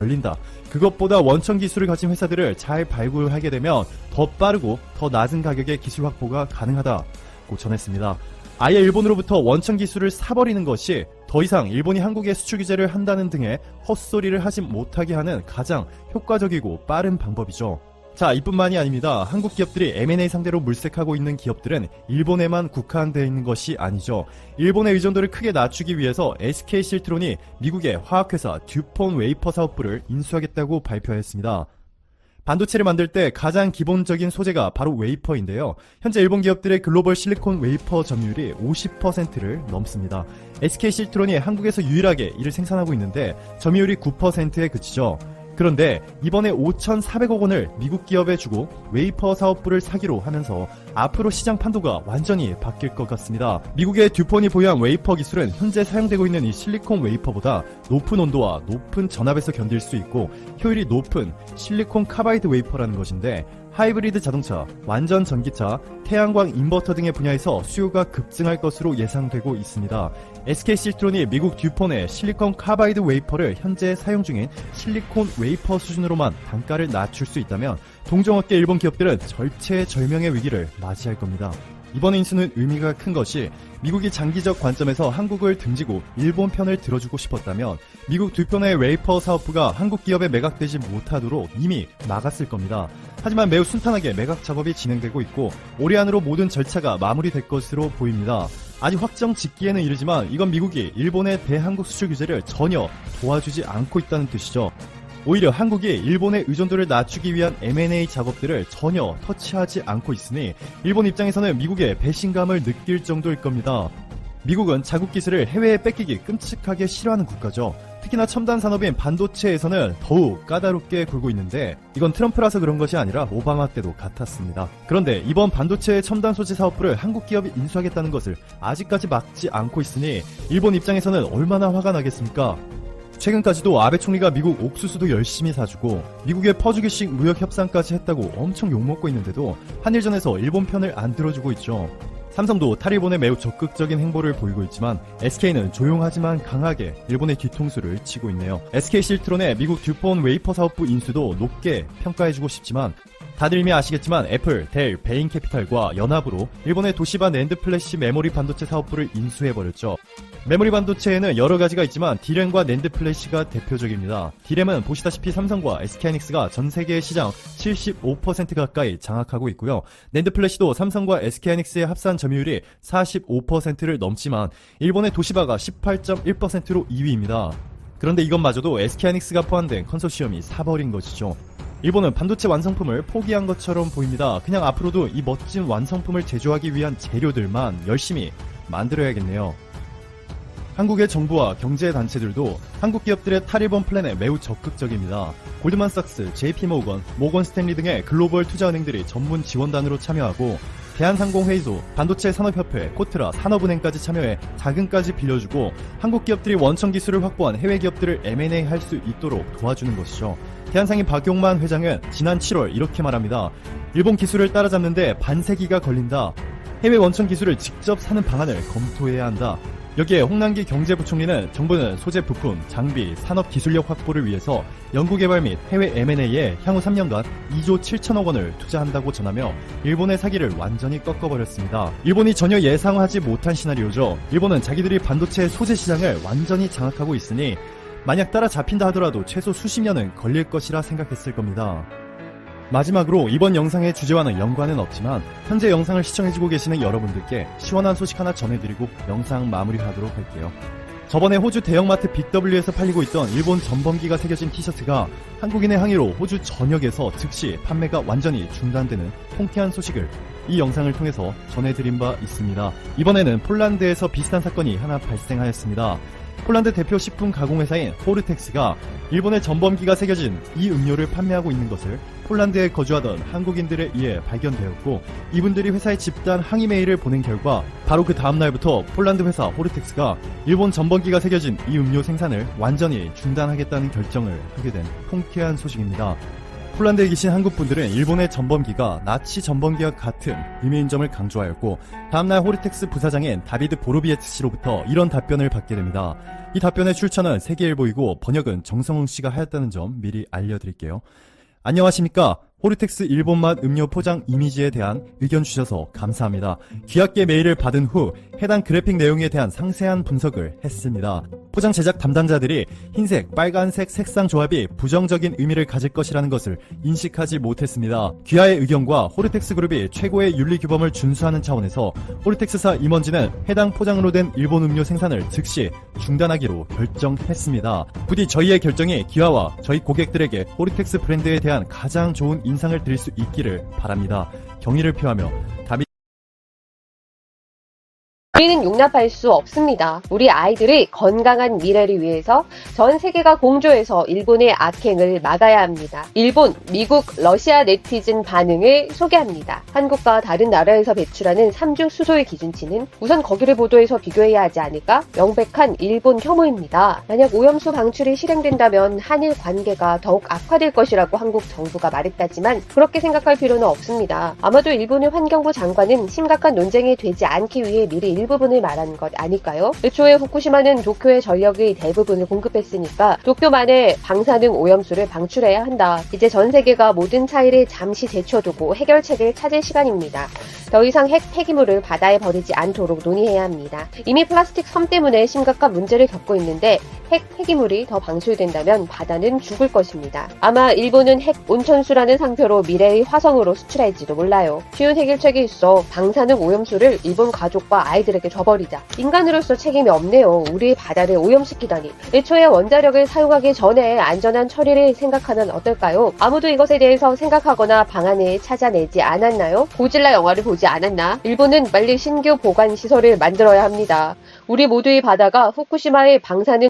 열린다. 그것보다 원천 기술을 가진 회사들을 잘 발굴하게 되면 더 빠르고 더 낮은 가격의 기술 확보가 가능하다고 전했습니다. 아예 일본으로부터 원천 기술을 사버리는 것이 더 이상 일본이 한국에 수출 규제를 한다는 등의 헛소리를 하지 못하게 하는 가장 효과적이고 빠른 방법이죠. 자, 이뿐만이 아닙니다. 한국 기업들이 M&A 상대로 물색하고 있는 기업들은 일본에만 국한되어 있는 것이 아니죠. 일본의 의존도를 크게 낮추기 위해서 SK 실트론이 미국의 화학회사 듀폰 웨이퍼 사업부를 인수하겠다고 발표했습니다. 반도체를 만들 때 가장 기본적인 소재가 바로 웨이퍼인데요. 현재 일본 기업들의 글로벌 실리콘 웨이퍼 점유율이 50%를 넘습니다. SK 실트론이 한국에서 유일하게 이를 생산하고 있는데 점유율이 9%에 그치죠. 그런데 이번에 5,400억 원을 미국 기업에 주고 웨이퍼 사업부를 사기로 하면서 앞으로 시장 판도가 완전히 바뀔 것 같습니다. 미국의 듀폰이 보유한 웨이퍼 기술은 현재 사용되고 있는 이 실리콘 웨이퍼보다 높은 온도와 높은 전압에서 견딜 수 있고 효율이 높은 실리콘 카바이드 웨이퍼라는 것인데 하이브리드 자동차, 완전 전기차, 태양광 인버터 등의 분야에서 수요가 급증할 것으로 예상되고 있습니다. SK 실트론이 미국 듀폰의 실리콘 카바이드 웨이퍼를 현재 사용 중인 실리콘 웨이퍼 수준으로만 단가를 낮출 수 있다면 동종업계 일본 기업들은 절체절명의 위기를 맞이할 겁니다. 이번 인수는 의미가 큰 것이 미국이 장기적 관점에서 한국을 등지고 일본 편을 들어주고 싶었다면 미국 듀폰의 웨이퍼 사업부가 한국 기업에 매각되지 못하도록 이미 막았을 겁니다. 하지만 매우 순탄하게 매각 작업이 진행되고 있고 올해 안으로 모든 절차가 마무리될 것으로 보입니다. 아직 확정 짓기에는 이르지만 이건 미국이 일본의 대한국 수출 규제를 전혀 도와주지 않고 있다는 뜻이죠. 오히려 한국이 일본의 의존도를 낮추기 위한 M&A 작업들을 전혀 터치하지 않고 있으니 일본 입장에서는 미국의 배신감을 느낄 정도일 겁니다. 미국은 자국 기술을 해외에 뺏기기 끔찍하게 싫어하는 국가죠. 특히나 첨단 산업인 반도체에서는 더욱 까다롭게 굴고 있는데 이건 트럼프라서 그런 것이 아니라 오바마 때도 같았습니다. 그런데 이번 반도체 첨단 소재 사업부를 한국 기업이 인수하겠다는 것을 아직까지 막지 않고 있으니 일본 입장에서는 얼마나 화가 나겠습니까? 최근까지도 아베 총리가 미국 옥수수도 열심히 사주고 미국의 퍼주기식 무역 협상까지 했다고 엄청 욕먹고 있는데도 한일전에서 일본 편을 안 들어주고 있죠. 삼성도 탈일본에 매우 적극적인 행보를 보이고 있지만 SK는 조용하지만 강하게 일본의 뒤통수를 치고 있네요. SK 실트론의 미국 듀폰 웨이퍼 사업부 인수도 높게 평가해주고 싶지만 다들 이미 아시겠지만 애플, 델, 베인캐피탈과 연합으로 일본의 도시바 낸드 플래시 메모리 반도체 사업부를 인수해버렸죠. 메모리 반도체에는 여러 가지가 있지만 D램과 낸드 플래시가 대표적입니다. D램은 보시다시피 삼성과 SK하이닉스가 전 세계의 시장 75% 가까이 장악하고 있고요. 낸드 플래시도 삼성과 SK하이닉스의 합산 점유율이 45%를 넘지만 일본의 도시바가 18.1%로 2위입니다. 그런데 이것마저도 SK하이닉스가 포함된 컨소시엄이 사버린 것이죠. 일본은 반도체 완성품을 포기한 것처럼 보입니다. 그냥 앞으로도 이 멋진 완성품을 제조하기 위한 재료들만 열심히 만들어야겠네요. 한국의 정부와 경제단체들도 한국 기업들의 탈일본 플랜에 매우 적극적입니다. 골드만삭스, JP모건, 모건 스탠리 등의 글로벌 투자은행들이 전문 지원단으로 참여하고 대한상공회의소, 반도체 산업협회, 코트라, 산업은행까지 참여해 자금까지 빌려주고 한국 기업들이 원천 기술을 확보한 해외 기업들을 M&A 할 수 있도록 도와주는 것이죠. 대한상인 박용만 회장은 지난 7월 이렇게 말합니다. 일본 기술을 따라잡는데 반세기가 걸린다. 해외 원천 기술을 직접 사는 방안을 검토해야 한다. 여기에 홍남기 경제부총리는 정부는 소재 부품, 장비, 산업 기술력 확보를 위해서 연구개발 및 해외 M&A에 향후 3년간 2조 7천억 원을 투자한다고 전하며 일본의 사기를 완전히 꺾어버렸습니다. 일본이 전혀 예상하지 못한 시나리오죠. 일본은 자기들이 반도체 소재 시장을 완전히 장악하고 있으니 만약 따라잡힌다 하더라도 최소 수십 년은 걸릴 것이라 생각했을 겁니다. 마지막으로 이번 영상의 주제와는 연관은 없지만 현재 영상을 시청해주고 계시는 여러분들께 시원한 소식 하나 전해드리고 영상 마무리하도록 할게요. 저번에 호주 대형마트 빅W에서 팔리고 있던 일본 전범기가 새겨진 티셔츠가 한국인의 항의로 호주 전역에서 즉시 판매가 완전히 중단되는 통쾌한 소식을 이 영상을 통해서 전해드린 바 있습니다. 이번에는 폴란드에서 비슷한 사건이 하나 발생하였습니다. 폴란드 대표 식품 가공회사인 호르텍스가 일본의 전범기가 새겨진 이 음료를 판매하고 있는 것을 폴란드에 거주하던 한국인들에 의해 발견되었고 이분들이 회사에 집단 항의 메일을 보낸 결과 바로 그 다음날부터 폴란드 회사 호르텍스가 일본 전범기가 새겨진 이 음료 생산을 완전히 중단하겠다는 결정을 하게 된 통쾌한 소식입니다. 폴란드에 계신 한국 분들은 일본의 전범기가 나치 전범기와 같은 의미인 점을 강조하였고, 다음날 호르텍스 부사장인 다비드 보로비에츠 씨로부터 이런 답변을 받게 됩니다. 이 답변의 출처는 세계일보이고 번역은 정성웅 씨가 하였다는 점 미리 알려드릴게요. 안녕하십니까. 호르텍스 일본맛 음료 포장 이미지에 대한 의견 주셔서 감사합니다. 귀하게 메일을 받은 후 해당 그래픽 내용에 대한 상세한 분석을 했습니다. 포장 제작 담당자들이 흰색, 빨간색 색상 조합이 부정적인 의미를 가질 것이라는 것을 인식하지 못했습니다. 귀하의 의견과 호르텍스 그룹이 최고의 윤리 규범을 준수하는 차원에서 호르텍스사 임원진은 해당 포장으로 된 일본 음료 생산을 즉시 중단하기로 결정했습니다. 부디 저희의 결정이 귀하와 저희 고객들에게 호르텍스 브랜드에 대한 가장 좋은 인상을 드릴 수 있기를 바랍니다. 경의를 표하며 우리는 용납할 수 없습니다. 우리 아이들의 건강한 미래를 위해서 전 세계가 공조해서 일본의 악행을 막아야 합니다. 일본, 미국, 러시아 네티즌 반응을 소개합니다. 한국과 다른 나라에서 배출하는 3중 수소의 기준치는 우선 거기를 보도해서 비교해야 하지 않을까? 명백한 일본 혐오입니다. 만약 오염수 방출이 실행된다면 한일 관계가 더욱 악화될 것이라고 한국 정부가 말했다지만 그렇게 생각할 필요는 없습니다. 아마도 일본의 환경부 장관은 심각한 논쟁이 되지 않기 위해 미리 일부분을 말한 것 아닐까요? 애초에 후쿠시마는 도쿄의 전력의 대부분을 공급했으니까 도쿄만의 방사능 오염수를 방출해야 한다. 이제 전 세계가 모든 차이를 잠시 제쳐두고 해결책을 찾을 시간입니다. 더 이상 핵 폐기물을 바다에 버리지 않도록 논의해야 합니다. 이미 플라스틱 섬 때문에 심각한 문제를 겪고 있는데 핵 폐기물이 더 방출된다면 바다는 죽을 것입니다. 아마 일본은 핵 온천수라는 상표로 미래의 화성으로 수출할지도 몰라요. 쉬운 해결책이 있어. 방사능 오염수를 일본 가족과 아이들에게 줘버리자. 인간으로서 책임이 없네요. 우리 바다를 오염시키다니. 애초에 원자력을 사용하기 전에 안전한 처리를 생각하면 어떨까요? 아무도 이것에 대해서 생각하거나 방안을 찾아내지 않았나요? 고질라 영화를 보지 않았나? 일본은 빨리 신규 보관 시설을 만들어야 합니다. 우리 모두의 바다가 후쿠시마의 방사능